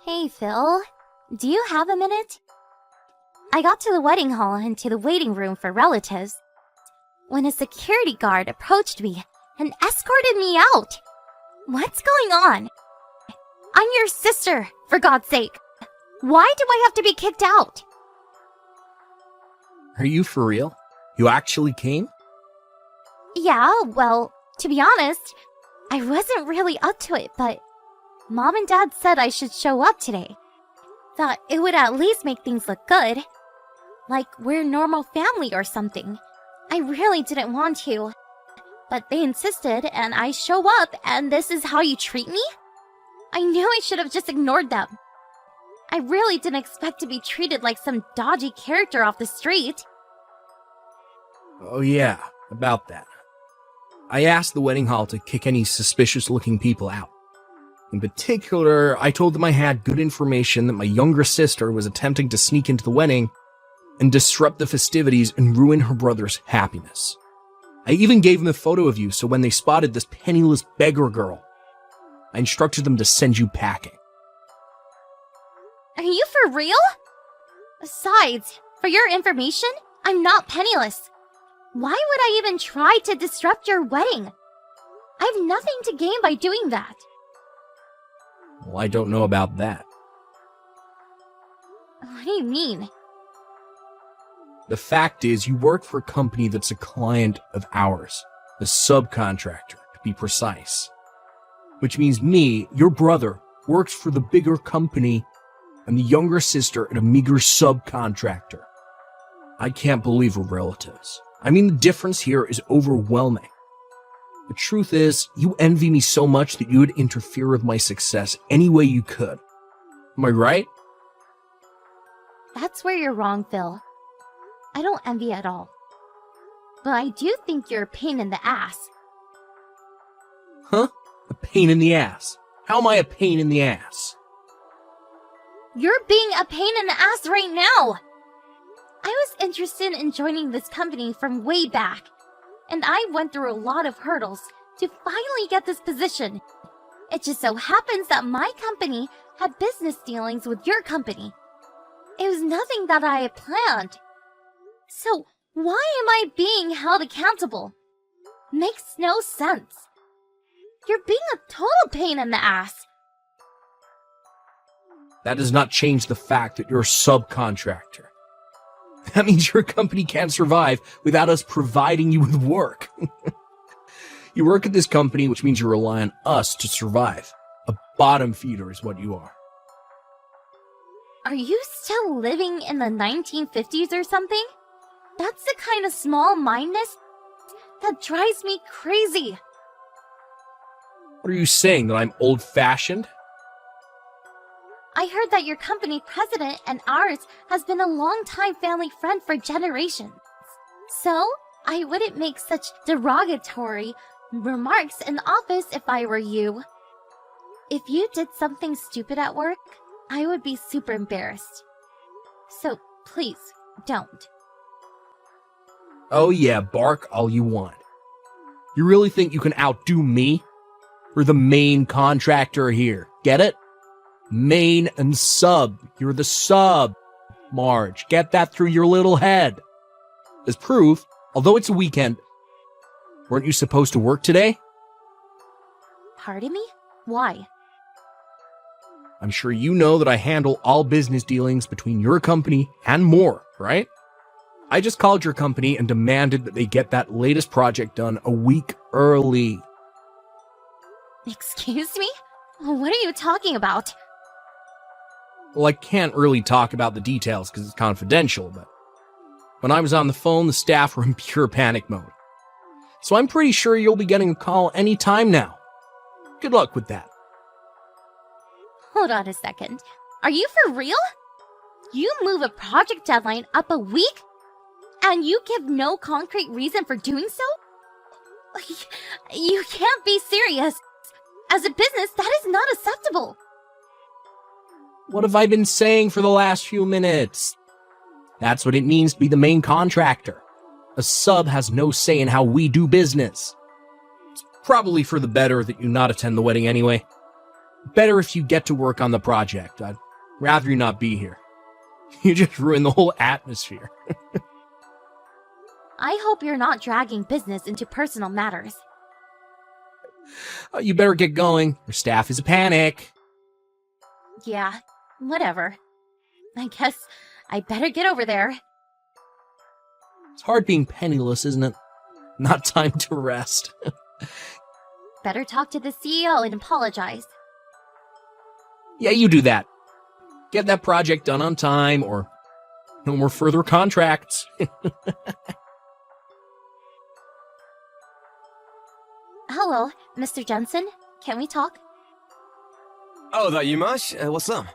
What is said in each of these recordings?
Hey, Phil. Do you have a minute? I got to the wedding hall and to the waiting room for relatives when a security guard approached me and escorted me out. What's going on? I'm your sister, for God's sake. Why do I have to be kicked out? Are you for real? You actually came? Yeah, well, to be honest, I wasn't really up to it, but Mom and Dad said I should show up today. Thought it would at least make things look good. Like we're a normal family or something. I really didn't want to. But they insisted and I show up and this is how you treat me? I knew I should have just ignored them. I really didn't expect to be treated like some dodgy character off the street. Oh yeah, about that. I asked the wedding hall to kick any suspicious-looking people out. In particular, I told them I had good information that my younger sister was attempting to sneak into the wedding and disrupt the festivities and ruin her brother's happiness. I even gave them a photo of you so when they spotted this penniless beggar girl, I instructed them to send you packing. Are you for real? Besides, for your information, I'm not penniless. Why would I even try to disrupt your wedding? I have nothing to gain by doing that. Well, I don't know about that. What do you mean? The fact is, you work for a company that's a client of ours, a subcontractor, to be precise. Which means me, your brother, works for the bigger company and the younger sister at a meager subcontractor. I can't believe we're relatives. I mean, the difference here is overwhelming. The truth is, you envy me so much that you would interfere with my success any way you could. Am I right? That's where you're wrong, Phil. I don't envy at all. But I do think you're a pain in the ass. Huh? A pain in the ass? How am I a pain in the ass? You're being a pain in the ass right now! I was interested in joining this company from way back, and I went through a lot of hurdles to finally get this position. It just so happens that my company had business dealings with your company. It was nothing that I had planned. So why am I being held accountable? Makes no sense. You're being a total pain in the ass. That does not change the fact that you're a subcontractor. That means your company can't survive without us providing you with work. You work at this company, which means you rely on us to survive. A bottom feeder is what you are. Are you still living in the 1950s or something? That's the kind of small-mindedness that drives me crazy. What are you saying, that I'm old-fashioned? I heard that your company president and ours has been a long-time family friend for generations. So, I wouldn't make such derogatory remarks in the office if I were you. If you did something stupid at work, I would be super embarrassed. So, please, don't. Oh yeah, bark all you want. You really think you can outdo me? We're the main contractor here, get it? Main and sub. You're the sub, Marge. Get that through your little head. As proof, although it's a weekend, weren't you supposed to work today? Pardon me? Why? I'm sure you know that I handle all business dealings between your company and more, right? I just called your company and demanded that they get that latest project done a week early. Excuse me? What are you talking about? Well, I can't really talk about the details because it's confidential, but when I was on the phone, the staff were in pure panic mode. So I'm pretty sure you'll be getting a call any time now. Good luck with that. Hold on a second. Are you for real? You move a project deadline up a week? And you give no concrete reason for doing so? You can't be serious. As a business, that is not acceptable. What have I been saying for the last few minutes? That's what it means to be the main contractor. A sub has no say in how we do business. It's probably for the better that you not attend the wedding anyway. Better if you get to work on the project. I'd rather you not be here. You just ruined the whole atmosphere. I hope you're not dragging business into personal matters. You better get going. Your staff is a panic. Yeah, whatever. I guess I better get over there. It's hard being penniless, isn't it? Not time to rest. Better talk to the CEO and apologize. Yeah, you do that. Get that project done on time, or no more further contracts. Hello, Mr. Jensen. Can we talk? Oh, that you, Mash? What's up?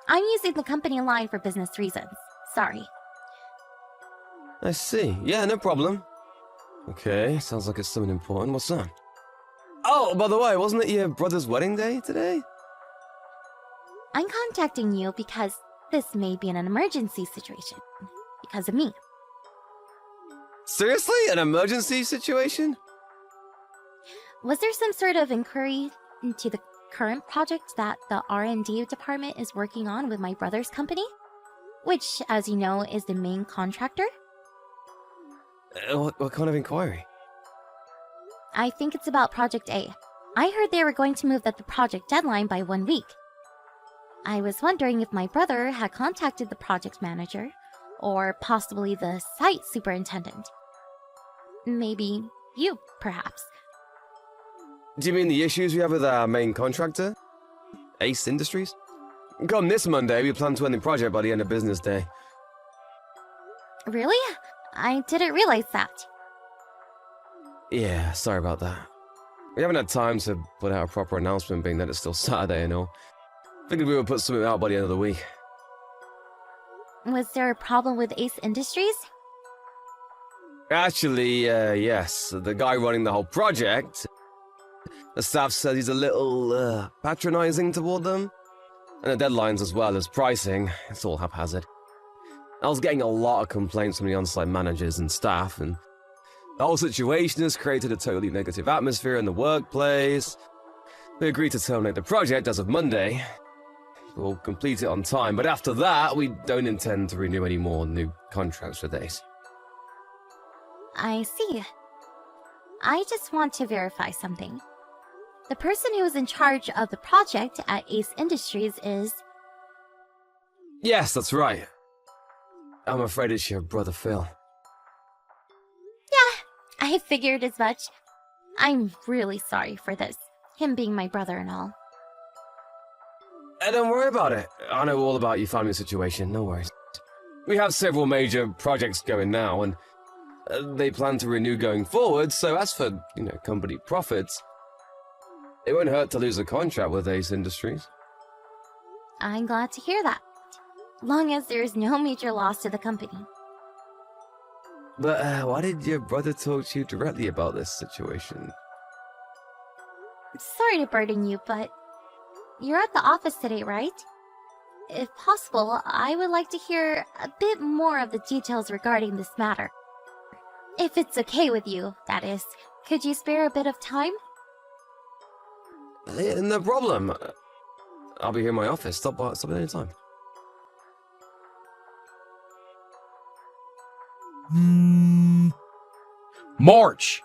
I'm using the company line for business reasons. Sorry. I see. Yeah, no problem. Okay, sounds like it's something important. What's up? Oh, by the way, wasn't it your brother's wedding day today? I'm contacting you because this may be an emergency situation. Because of me. Seriously? An emergency situation? Was there some sort of inquiry into the current project that the R&D department is working on with my brother's company? Which, as you know, is the main contractor? What kind of inquiry? I think it's about Project A. I heard they were going to move the project deadline by 1 week. I was wondering if my brother had contacted the project manager, or possibly the site superintendent. Maybe you, perhaps. Do you mean the issues we have with our main contractor? Ace Industries? Come this Monday, we plan to end the project by the end of business day. Really? I didn't realize that. Yeah, sorry about that. We haven't had time to put out a proper announcement, being that it's still Saturday and all. Figured we would put something out by the end of the week. Was there a problem with Ace Industries? Actually, yes. The guy running the whole project, the staff says he's a little, patronizing toward them. And the deadlines as well as pricing, it's all haphazard. I was getting a lot of complaints from the on-site managers and staff, and the whole situation has created a totally negative atmosphere in the workplace. We agreed to terminate the project as of Monday. We'll complete it on time, but after that, we don't intend to renew any more new contracts with Ace. I see. I just want to verify something. The person who is in charge of the project at Ace Industries is... Yes, that's right. I'm afraid it's your brother Phil. Yeah, I figured as much. I'm really sorry for this, him being my brother and all. Don't worry about it. I know all about your family situation, no worries. We have several major projects going now, and they plan to renew going forward, so as for, company profits, it won't hurt to lose a contract with Ace Industries. I'm glad to hear that. Long as there is no major loss to the company. But why did your brother talk to you directly about this situation? Sorry to burden you, but you're at the office today, right? If possible, I would like to hear a bit more of the details regarding this matter. If it's okay with you, that is. Could you spare a bit of time? No problem. I'll be here in my office. Stop at any time. March!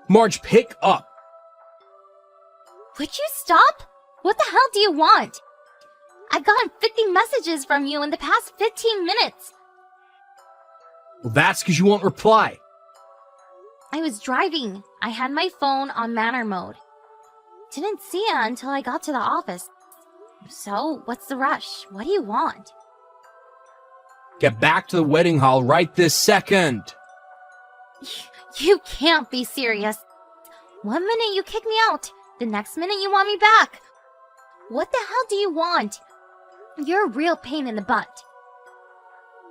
March, pick up! Would you stop? What the hell do you want? I've gotten 50 messages from you in the past 15 minutes. Well, that's because you won't reply. I was driving. I had my phone on manner mode. Didn't see it until I got to the office. So, what's the rush? What do you want? Get back to the wedding hall right this second. You can't be serious. 1 minute you kick me out. The next minute you want me back. What the hell do you want? You're a real pain in the butt.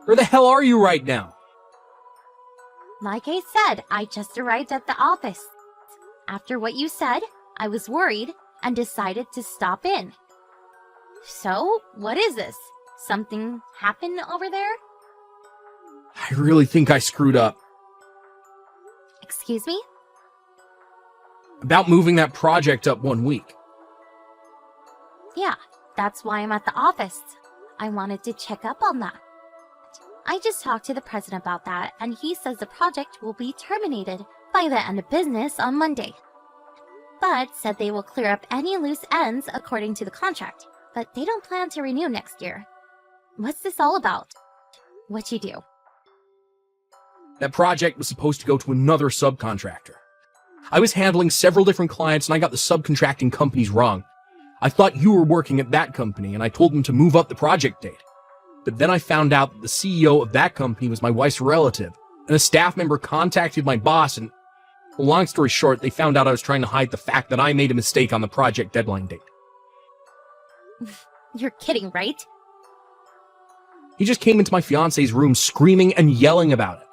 Where the hell are you right now? Like I said, I just arrived at the office. After what you said, I was worried and decided to stop in. So, what is this? Something happened over there? I really think I screwed up. Excuse me? About moving that project up 1 week. Yeah, that's why I'm at the office. I wanted to check up on that. I just talked to the president about that, and he says the project will be terminated by the end of business on Monday. But said they will clear up any loose ends according to the contract, but they don't plan to renew next year. What's this all about? What'd you do? That project was supposed to go to another subcontractor. I was handling several different clients and I got the subcontracting companies wrong. I thought you were working at that company and I told them to move up the project date. But then I found out that the CEO of that company was my wife's relative, and a staff member contacted my boss and, long story short, they found out I was trying to hide the fact that I made a mistake on the project deadline date. You're kidding, right? He just came into my fiance's room screaming and yelling about it.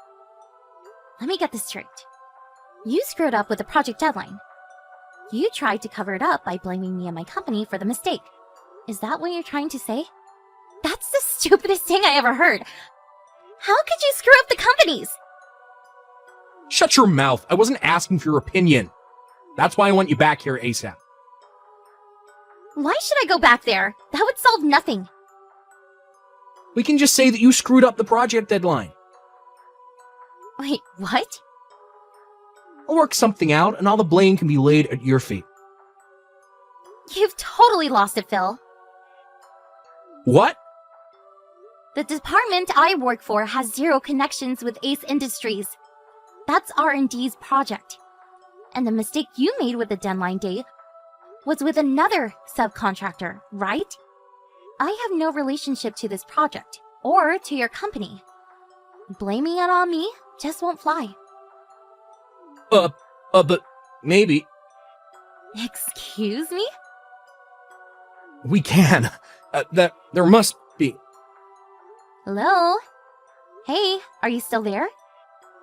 Let me get this straight. You screwed up with the project deadline. You tried to cover it up by blaming me and my company for the mistake. Is that what you're trying to say? That's the stupidest thing I ever heard. How could you screw up the companies? Shut your mouth. I wasn't asking for your opinion. That's why I want you back here ASAP. Why should I go back there? That would solve nothing. We can just say that you screwed up the project deadline. Wait, what? I'll work something out and all the blame can be laid at your feet. You've totally lost it, Phil. What? The department I work for has zero connections with Ace Industries. That's R&D's project. And the mistake you made with the deadline date was with another subcontractor, right? I have no relationship to this project or to your company. Blaming it on me just won't fly. But maybe. Excuse me? We can. There must be. Hello? Hey, are you still there?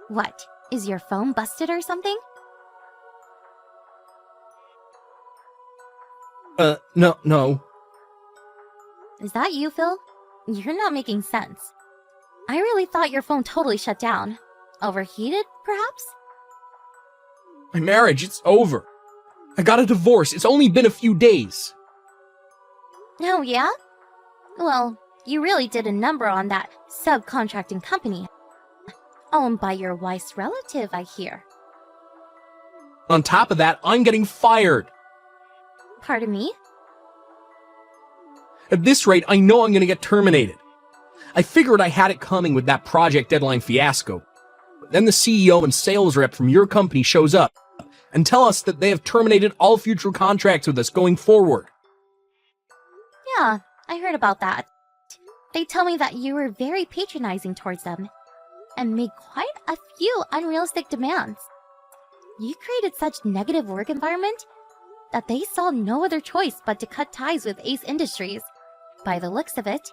What, is your phone busted or something? No. Is that you, Phil? You're not making sense. I really thought your phone totally shut down. Overheated, perhaps? My marriage, it's over. I got a divorce. It's only been a few days. Oh, yeah? Well, you really did a number on that subcontracting company. Owned by your wife's relative, I hear. On top of that, I'm getting fired. Pardon me? At this rate, I know I'm going to get terminated. I figured I had it coming with that project deadline fiasco. But then the CEO and sales rep from your company shows up and tell us that they have terminated all future contracts with us going forward. Yeah, I heard about that. They tell me that you were very patronizing towards them and made quite a few unrealistic demands. You created such negative work environment that they saw no other choice but to cut ties with Ace Industries. By the looks of it,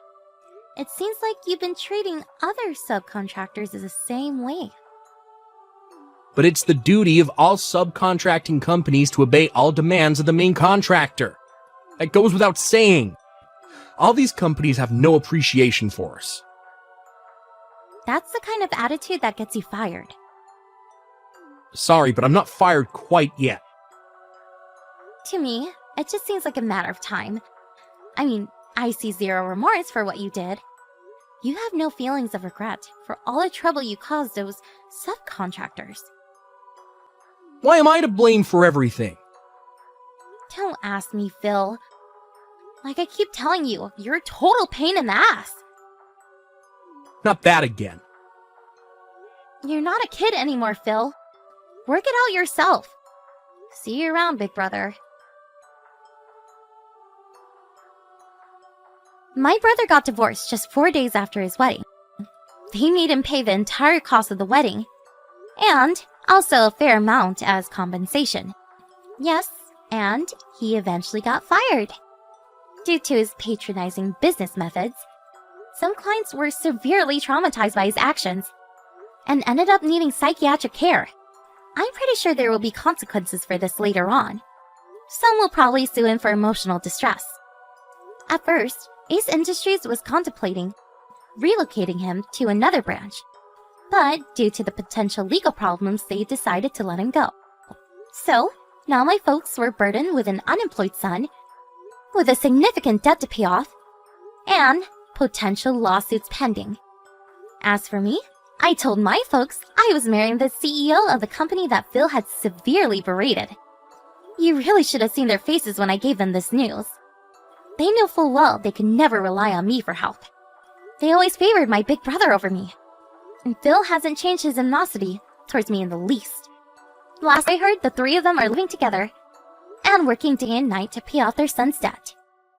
it seems like you've been treating other subcontractors the same way. But it's the duty of all subcontracting companies to obey all demands of the main contractor. That goes without saying. All these companies have no appreciation for us. That's the kind of attitude that gets you fired. Sorry, but I'm not fired quite yet. To me, it just seems like a matter of time. I mean, I see zero remorse for what you did. You have no feelings of regret for all the trouble you caused those subcontractors. Why am I to blame for everything? Don't ask me, Phil. Like I keep telling you, you're a total pain in the ass. Not that again. You're not a kid anymore, Phil. Work it out yourself. See you around, big brother. My brother got divorced just 4 days after his wedding. They made him pay the entire cost of the wedding, and also a fair amount as compensation. Yes, and he eventually got fired. Due to his patronizing business methods, some clients were severely traumatized by his actions and ended up needing psychiatric care. I'm pretty sure there will be consequences for this later on. Some will probably sue him for emotional distress. At first, Ace Industries was contemplating relocating him to another branch, But due to the potential legal problems, they decided to let him go. So, now my folks were burdened with an unemployed son, with a significant debt to pay off, and potential lawsuits pending. As for me, I told my folks I was marrying the CEO of the company that Phil had severely berated. You really should have seen their faces when I gave them this news. They knew full well they could never rely on me for help. They always favored my big brother over me. And Phil hasn't changed his animosity towards me in the least. Last I heard, the three of them are living together and working day and night to pay off their son's debt.